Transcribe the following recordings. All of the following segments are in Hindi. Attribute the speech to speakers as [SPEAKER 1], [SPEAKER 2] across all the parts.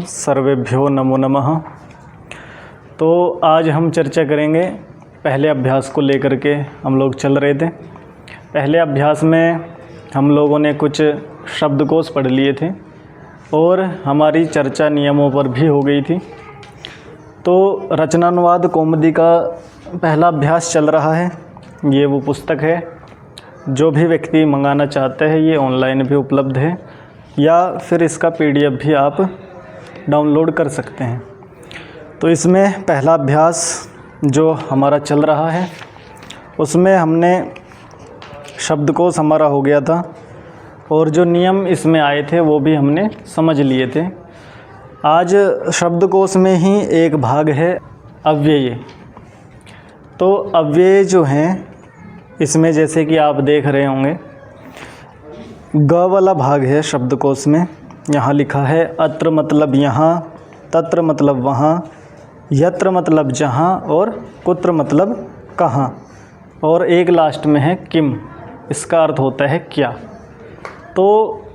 [SPEAKER 1] सर्वेभ्यो नमो नमः। तो आज हम चर्चा करेंगे पहले अभ्यास को लेकर के। हम लोग चल रहे थे, पहले अभ्यास में हम लोगों ने कुछ शब्दकोश पढ़ लिए थे और हमारी चर्चा नियमों पर भी हो गई थी। तो रचनानुवाद कौमुदी का पहला अभ्यास चल रहा है। ये वो पुस्तक है, जो भी व्यक्ति मंगाना चाहते हैं ये ऑनलाइन भी उपलब्ध है या फिर इसका पीडीएफ भी आप डाउनलोड कर सकते हैं। तो इसमें पहला अभ्यास जो हमारा चल रहा है उसमें हमने शब्दकोश हमारा हो गया था और जो नियम इसमें आए थे वो भी हमने समझ लिए थे। आज शब्दकोश में ही एक भाग है अव्यय। तो अव्यय जो हैं इसमें जैसे कि आप देख रहे होंगे ग वाला भाग है शब्दकोश में। यहाँ लिखा है अत्र मतलब यहाँ, तत्र मतलब वहाँ, यत्र मतलब जहाँ और कुत्र मतलब कहाँ, और एक लास्ट में है किम, इसका अर्थ होता है क्या। तो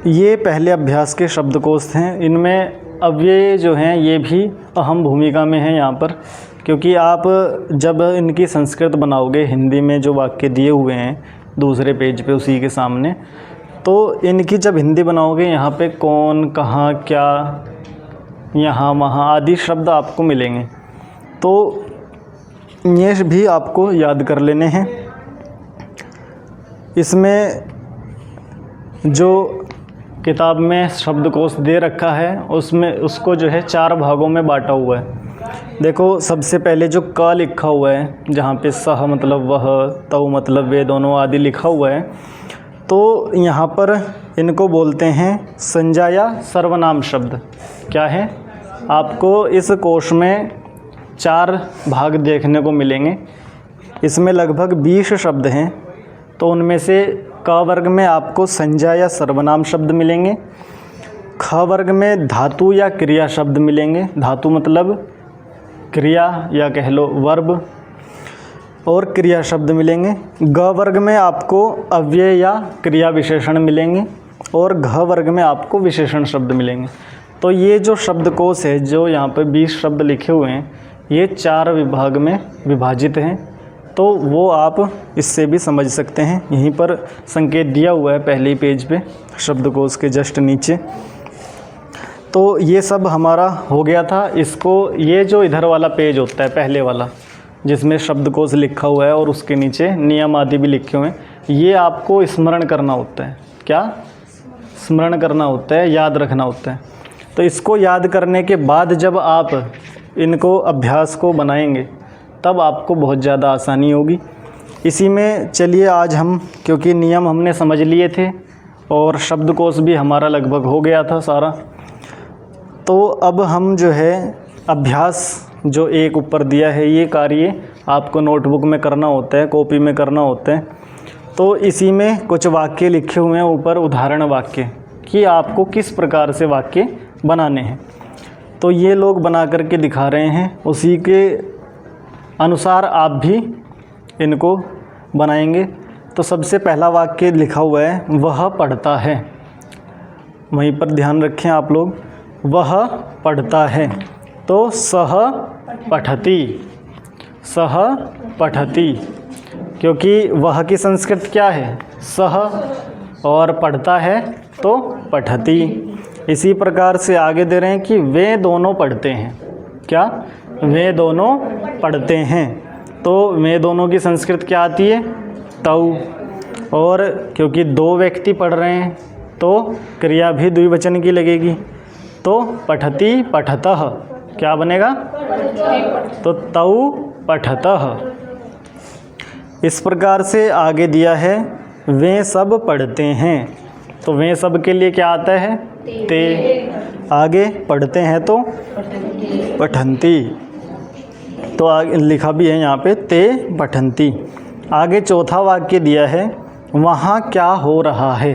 [SPEAKER 1] ये पहले अभ्यास के शब्दकोश हैं। इनमें अव्यय जो हैं ये भी अहम भूमिका में हैं यहाँ पर, क्योंकि आप जब इनकी संस्कृत बनाओगे, हिंदी में जो वाक्य दिए हुए हैं दूसरे पेज पे उसी के सामने, तो इनकी जब हिंदी बनाओगे यहाँ पे कौन, कहाँ, क्या, यहाँ वहाँ आदि शब्द आपको मिलेंगे। तो ये भी आपको याद कर लेने हैं। इसमें जो किताब में शब्दकोश दे रखा है उसमें उसको जो है 4 भागों में बांटा हुआ है। देखो, सबसे पहले जो क लिखा हुआ है, जहाँ पे सह मतलब वह, तव मतलब वे दोनों आदि लिखा हुआ है, तो यहाँ पर इनको बोलते हैं संज्ञा या सर्वनाम शब्द। क्या है, आपको इस कोश में 4 भाग देखने को मिलेंगे। इसमें लगभग 20 शब्द हैं। तो उनमें से क वर्ग में आपको संज्ञा या सर्वनाम शब्द मिलेंगे। ख वर्ग में धातु या क्रिया शब्द मिलेंगे। धातु मतलब क्रिया या कह लो वर्ब, और क्रिया शब्द मिलेंगे। ग वर्ग में आपको अव्यय या क्रिया विशेषण मिलेंगे और घ वर्ग में आपको विशेषण शब्द मिलेंगे। तो ये जो शब्दकोश है, जो यहाँ पर 20 शब्द लिखे हुए हैं, ये 4 विभाग में विभाजित हैं। तो वो आप इससे भी समझ सकते हैं। यहीं पर संकेत दिया हुआ है पहले पेज पे, शब्दकोश के जस्ट नीचे। तो ये सब हमारा हो गया था। इसको, ये जो इधर वाला पेज होता है पहले वाला, जिसमें शब्दकोश लिखा हुआ है और उसके नीचे नियम आदि भी लिखे हुए हैं, ये आपको स्मरण करना होता है। क्या स्मरण करना होता है, याद रखना होता है। तो इसको याद करने के बाद जब आप इनको अभ्यास को बनाएंगे तब आपको बहुत ज़्यादा आसानी होगी। इसी में चलिए आज हम, क्योंकि नियम हमने समझ लिए थे और शब्दकोश भी हमारा लगभग हो गया था सारा, तो अब हम जो है अभ्यास जो एक ऊपर दिया है ये कार्य आपको नोटबुक में करना होता है, कॉपी में करना होता है। तो इसी में कुछ वाक्य लिखे हुए हैं ऊपर, उदाहरण वाक्य, कि आपको किस प्रकार से वाक्य बनाने हैं। तो ये लोग बना करके दिखा रहे हैं, उसी के अनुसार आप भी इनको बनाएंगे। तो सबसे पहला वाक्य लिखा हुआ है वह पढ़ता है। वहीं पर ध्यान रखें आप लोग, वह पढ़ता है। तो सह पठति, सह पठति, क्योंकि वह की संस्कृत क्या है, सह, और पढ़ता है तो पठति। इसी प्रकार से आगे दे रहे हैं कि वे दोनों पढ़ते हैं। क्या, वे दोनों पढ़ते हैं। तो वे दोनों की संस्कृत क्या आती है, तौ। और क्योंकि 2 व्यक्ति पढ़ रहे हैं तो क्रिया भी द्विवचन की लगेगी। तो पठति पठतः क्या बनेगा, तो तौ पठतः। इस प्रकार से आगे दिया है वे सब पढ़ते हैं। तो वे सब के लिए क्या आता है, ते। आगे पढ़ते हैं तो पठन्ति। तो आगे लिखा भी है यहाँ पे ते पठन्ति। आगे चौथा वाक्य दिया है वहाँ क्या हो रहा है।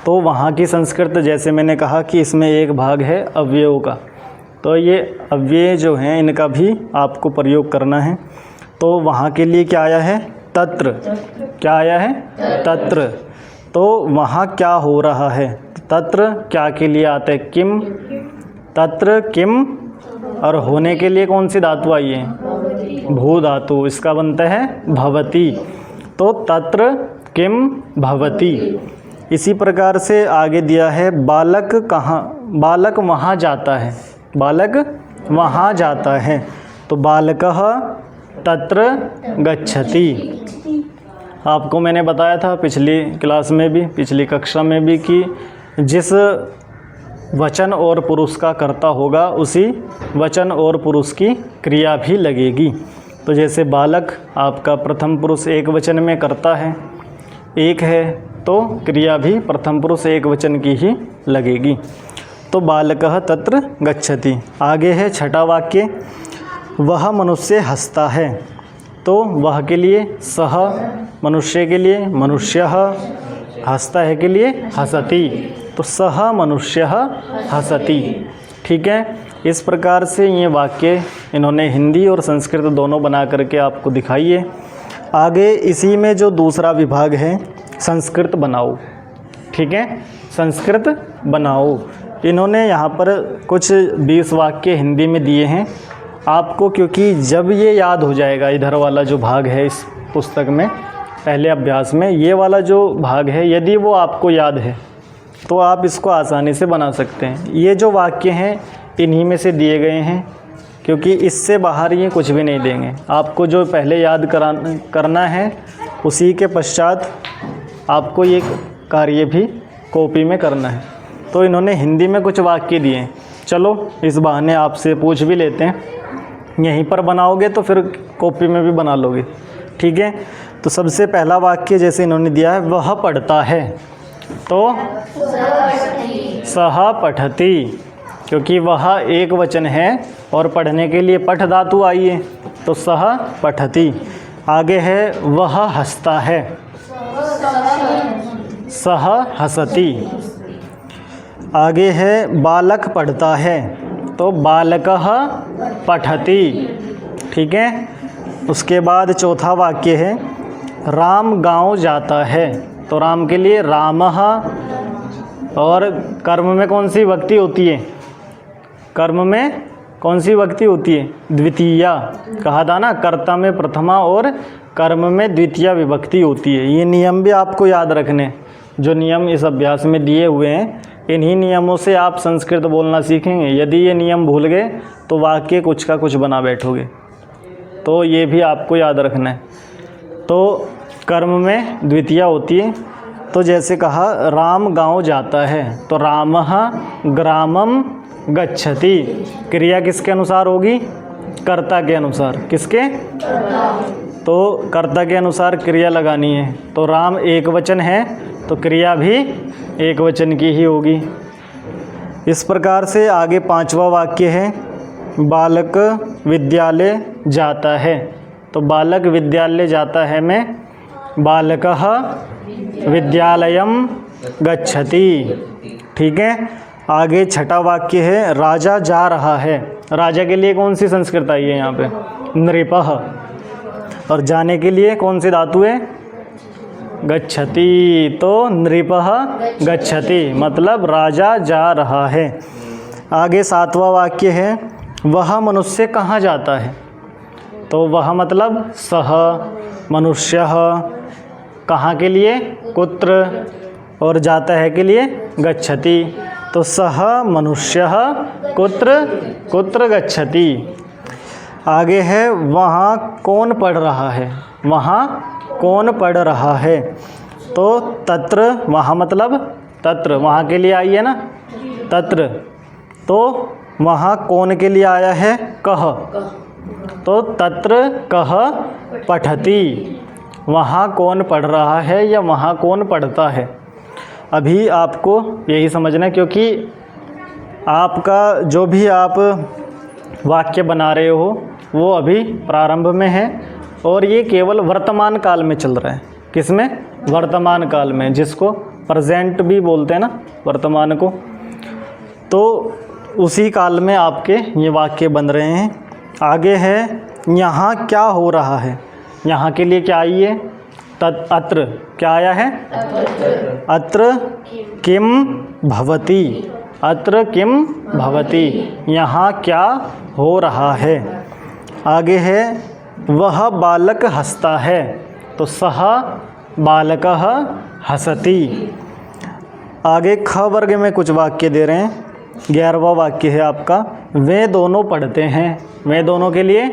[SPEAKER 1] तो वहाँ की संस्कृत, जैसे मैंने कहा कि इसमें एक भाग है अव्ययों का, तो ये अव्यय जो हैं इनका भी आपको प्रयोग करना है। तो वहाँ के लिए क्या आया है, तत्र। क्या आया है, तत्र। तो वहाँ क्या हो रहा है, तत्र क्या के लिए आता है? किम। तत्र किम, और होने के लिए कौन सी धातु आई है? भू धातु, इसका बनता है भवति। तो तत्र किम भवति। इसी प्रकार से आगे दिया है बालक कहाँ, बालक वहाँ जाता है, बालक वहाँ जाता है। तो बालकः तत्र गच्छति। आपको मैंने बताया था पिछली क्लास में भी, पिछली कक्षा में भी, कि जिस वचन और पुरुष का कर्ता होगा उसी वचन और पुरुष की क्रिया भी लगेगी। तो जैसे बालक आपका प्रथम पुरुष एक वचन में कर्ता है, एक है, तो क्रिया भी प्रथम पुरुष एक वचन की ही लगेगी। तो बालकः तत्र गच्छति। आगे है छठा वाक्य, वह मनुष्य हंसता है। तो वह के लिए सह, मनुष्य के लिए मनुष्यः, हंसता है के लिए हसति। तो सह मनुष्यः हसति। ठीक है, इस प्रकार से ये वाक्य इन्होंने हिंदी और संस्कृत दोनों बना करके आपको दिखाइए। आगे इसी में जो दूसरा विभाग है संस्कृत बनाओ। ठीक है, संस्कृत बनाओ। इन्होंने यहाँ पर कुछ 20 वाक्य हिंदी में दिए हैं आपको, क्योंकि जब ये याद हो जाएगा, इधर वाला जो भाग है इस पुस्तक में पहले अभ्यास में, ये वाला जो भाग है यदि वो आपको याद है तो आप इसको आसानी से बना सकते हैं। ये जो वाक्य हैं इन्हीं में से दिए गए हैं, क्योंकि इससे बाहर ये कुछ भी नहीं देंगे आपको। जो पहले याद करना है उसी के पश्चात आपको ये कार्य भी कॉपी में करना है। तो इन्होंने हिंदी में कुछ वाक्य दिए। चलो इस बहाने आपसे पूछ भी लेते हैं, यहीं पर बनाओगे तो फिर कॉपी में भी बना लोगे। ठीक है, तो सबसे पहला वाक्य जैसे इन्होंने दिया है, वह पढ़ता है। तो सह पठति, क्योंकि वह एक वचन है और पढ़ने के लिए पठ धातु आई है, तो सह पठति। आगे है वह हंसता है, सह हसति। आगे है बालक पढ़ता है, तो बालकः पठति। ठीक है, उसके बाद चौथा वाक्य है राम गांव जाता है। तो राम के लिए रामः, और कर्म में कौन सी विभक्ति होती है? कर्म में कौन सी विभक्ति होती है? द्वितीया। कहा था ना, कर्ता में प्रथमा और कर्म में द्वितीया विभक्ति होती है। ये नियम भी आपको याद रखने, जो नियम इस अभ्यास में दिए हुए हैं, इन्हीं नियमों से आप संस्कृत बोलना सीखेंगे। यदि ये नियम भूल गए तो वाक्य कुछ का कुछ बना बैठोगे। तो ये भी आपको याद रखना है। तो कर्म में द्वितीया होती है। तो जैसे कहा राम गांव जाता है, तो रामः ग्रामम गच्छति। क्रिया किसके अनुसार होगी? कर्ता के अनुसार। किसके? तो कर्ता के अनुसार क्रिया लगानी है। तो राम एक वचन है तो क्रिया भी एक वचन की ही होगी। इस प्रकार से आगे पांचवा वाक्य है बालक विद्यालय जाता है। तो बालक विद्यालय जाता है में बालकः विद्यालयम गच्छति। ठीक है, आगे छठा वाक्य है राजा जा रहा है। राजा के लिए कौन सी संस्कृत आई है यहाँ पे? नृपः। और जाने के लिए कौन सी धातु है? गच्छति। तो नृपः गच्छति, मतलब राजा जा रहा है। आगे सातवां वाक्य है वह मनुष्य कहाँ जाता है। तो वह मतलब सह, मनुष्यः, कहाँ के लिए? कुत्र, और जाता है के लिए गच्छति। तो सह मनुष्यः कुत्र कुत्र गच्छति। आगे है वहाँ कौन पढ़ रहा है। वहाँ कौन पढ़ रहा है। तो तत्र, वहाँ मतलब तत्र, वहाँ के लिए आई है ना तत्र। तो वहाँ कौन के लिए आया है? कह। तो तत्र कह पठति, वहाँ कौन पढ़ रहा है या वहाँ कौन पढ़ता है। अभी आपको यही समझना है, क्योंकि आपका जो भी आप वाक्य बना रहे हो वो अभी प्रारंभ में है और ये केवल वर्तमान काल में चल रहा है। किसमें? वर्तमान काल में, जिसको प्रेजेंट भी बोलते हैं ना, वर्तमान को। तो उसी काल में आपके ये वाक्य बन रहे हैं। आगे है यहाँ क्या हो रहा है। यहाँ के लिए क्या आई है? अत्र क्या आया है? अत्र किम भवति, अत्र किम भवति, यहाँ क्या हो रहा है। आगे है वह बालक हंसता है, तो सः बालकः हसति। आगे ख वर्ग में कुछ वाक्य दे रहे हैं। 11वां वाक्य है आपका, वे दोनों पढ़ते हैं। वे दोनों के लिए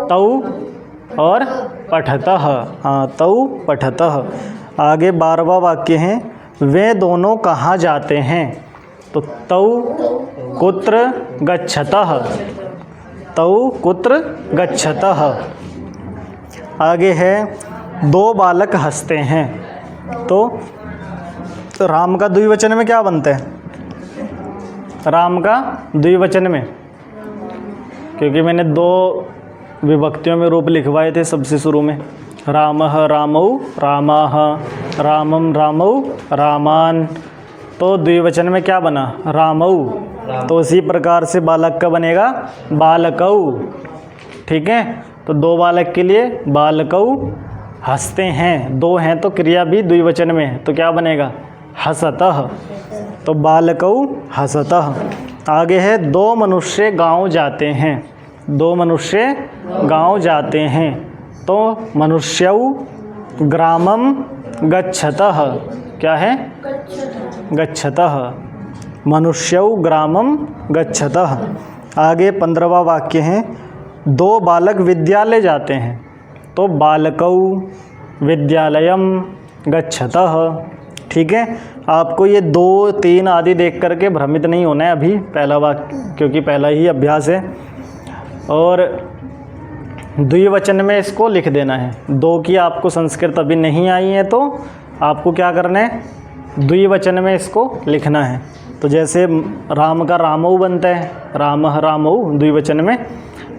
[SPEAKER 1] तौ और पठतः, हाँ तौ पठतः। आगे 12वां वाक्य है, वे दोनों कहाँ जाते हैं, तो तौ कुत्र गच्छतः, तौ कुत्र गच्छतः। आगे है दो बालक हंसते हैं, तो राम का द्विवचन में क्या बनता है? राम का द्विवचन में, क्योंकि मैंने 2 विभक्तियों में रूप लिखवाए थे सबसे शुरू में, रामः रामौ रामाः, रामम रामौ रामान, तो द्विवचन में क्या बना? रामौ। तो इसी प्रकार से बालक का बनेगा बालकौ। ठीक है, तो 2 बालक के लिए बालकौ हंसते हैं, 2 हैं तो क्रिया भी द्विवचन में है, तो क्या बनेगा? हसतः, तो बालकौ हसतः। आगे है 2 मनुष्य गांव जाते हैं, 2 मनुष्य गांव जाते हैं, तो मनुष्यौ ग्रामम गच्छतः, क्या है? गच्छतः, मनुष्यौ ग्रामम गच्छतः। आगे 15वां वाक्य है 2 बालक विद्यालय जाते हैं, तो बालकौ विद्यालयम गच्छतः। ठीक है, आपको ये 2, 3 आदि देख करके भ्रमित नहीं होना है अभी, पहला वाक्य क्योंकि पहला ही अभ्यास है, और द्विवचन में इसको लिख देना है। 2 की आपको संस्कृत अभी नहीं आई है तो आपको क्या करना है? द्विवचन में इसको लिखना है। तो जैसे राम का रामौ बनता है, रामः रामौ द्विवचन में,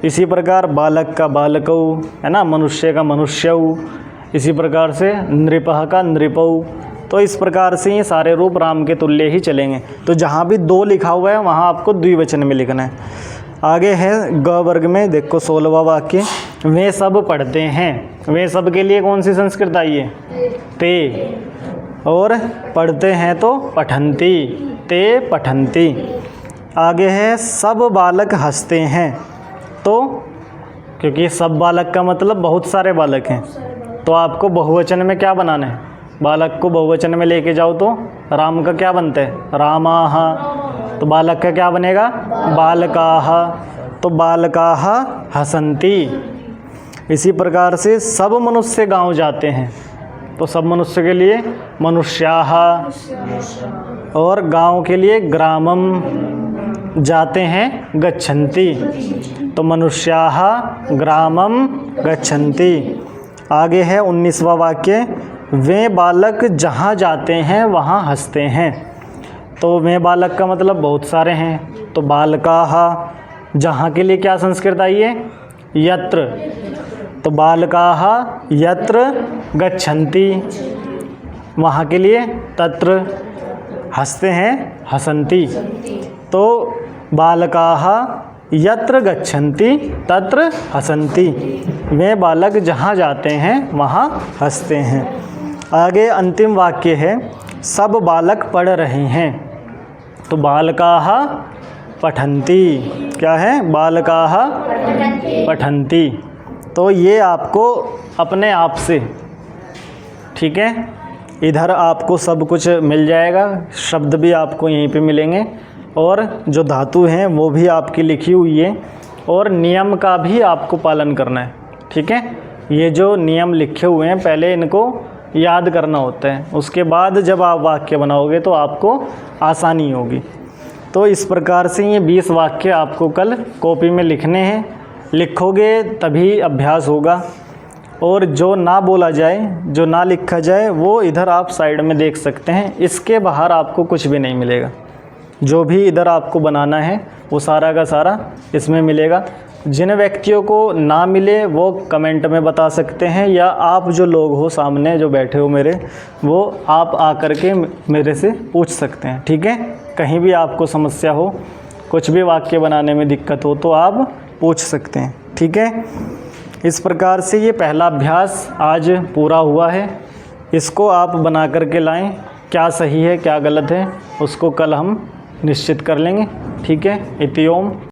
[SPEAKER 1] इसी प्रकार बालक का बालकौ, है ना, मनुष्य का मनुष्यौ, इसी प्रकार से नृपः का नृपौ। तो इस प्रकार से ये सारे रूप राम के तुल्य ही चलेंगे। तो जहाँ भी 2 लिखा हुआ है वहाँ आपको द्विवचन में लिखना है। आगे है ग वर्ग में, देखो 16वां वाक्य, वे सब पढ़ते हैं। वे सब के लिए कौन सी संस्कृत आई है? ते। और पढ़ते हैं तो पठन्ति, ते पठन्ति। आगे है सब बालक हंसते हैं, तो क्योंकि सब बालक का मतलब बहुत सारे बालक हैं, तो आपको बहुवचन में क्या बनाना है? बालक को बहुवचन में लेके जाओ तो राम का क्या बनता है? रामाः। तो बालक का क्या बनेगा? बालकाः। तो बालकाः हसन्ति। इसी प्रकार से सब मनुष्य गांव जाते हैं, तो सब मनुष्य के लिए मनुष्याः, और गांव के लिए ग्रामम, जाते हैं गच्छन्ति, तो मनुष्याः ग्रामम गच्छन्ति। आगे है 19वां वाक्य, वे बालक जहाँ जाते हैं वहाँ हंसते हैं, तो वे बालक का मतलब बहुत सारे हैं, तो बालकाः। जहाँ के लिए क्या संस्कृत आई है? यत्र, तो बालकाः यत्र गच्छन्ति, वहाँ के लिए तत्र, हंसते हैं हसन्ति, तो बालकाः यत्र गच्छन्ति तत्र हसन्ति। वे बालक जहाँ जाते हैं वहाँ हंसते हैं। आगे अंतिम वाक्य है सब बालक पढ़ रहे हैं, तो बालकाः पठन्ति, क्या है? बालकाः पठन्ति। तो ये आपको अपने आप से, ठीक है, इधर आपको सब कुछ मिल जाएगा, शब्द भी आपको यहीं पे मिलेंगे, और जो धातु हैं वो भी आपकी लिखी हुई है, और नियम का भी आपको पालन करना है। ठीक है, ये जो नियम लिखे हुए हैं पहले इनको याद करना होता है, उसके बाद जब आप वाक्य बनाओगे तो आपको आसानी होगी। तो इस प्रकार से ये 20 वाक्य आपको कल कॉपी में लिखने हैं, लिखोगे तभी अभ्यास होगा। और जो ना बोला जाए, जो ना लिखा जाए, वो इधर आप साइड में देख सकते हैं, इसके बाहर आपको कुछ भी नहीं मिलेगा। जो भी इधर आपको बनाना है वो सारा का सारा इसमें मिलेगा। जिन व्यक्तियों को ना मिले वो कमेंट में बता सकते हैं, या आप जो लोग हो सामने जो बैठे हो मेरे, वो आप आकर के मेरे से पूछ सकते हैं। ठीक है, कहीं भी आपको समस्या हो, कुछ भी वाक्य बनाने में दिक्कत हो तो आप पूछ सकते हैं। ठीक है, इस प्रकार से ये पहला अभ्यास आज पूरा हुआ है। इसको आप बना करके लाएं, क्या सही है क्या गलत है उसको कल हम निश्चित कर लेंगे। ठीक है। इति ओम।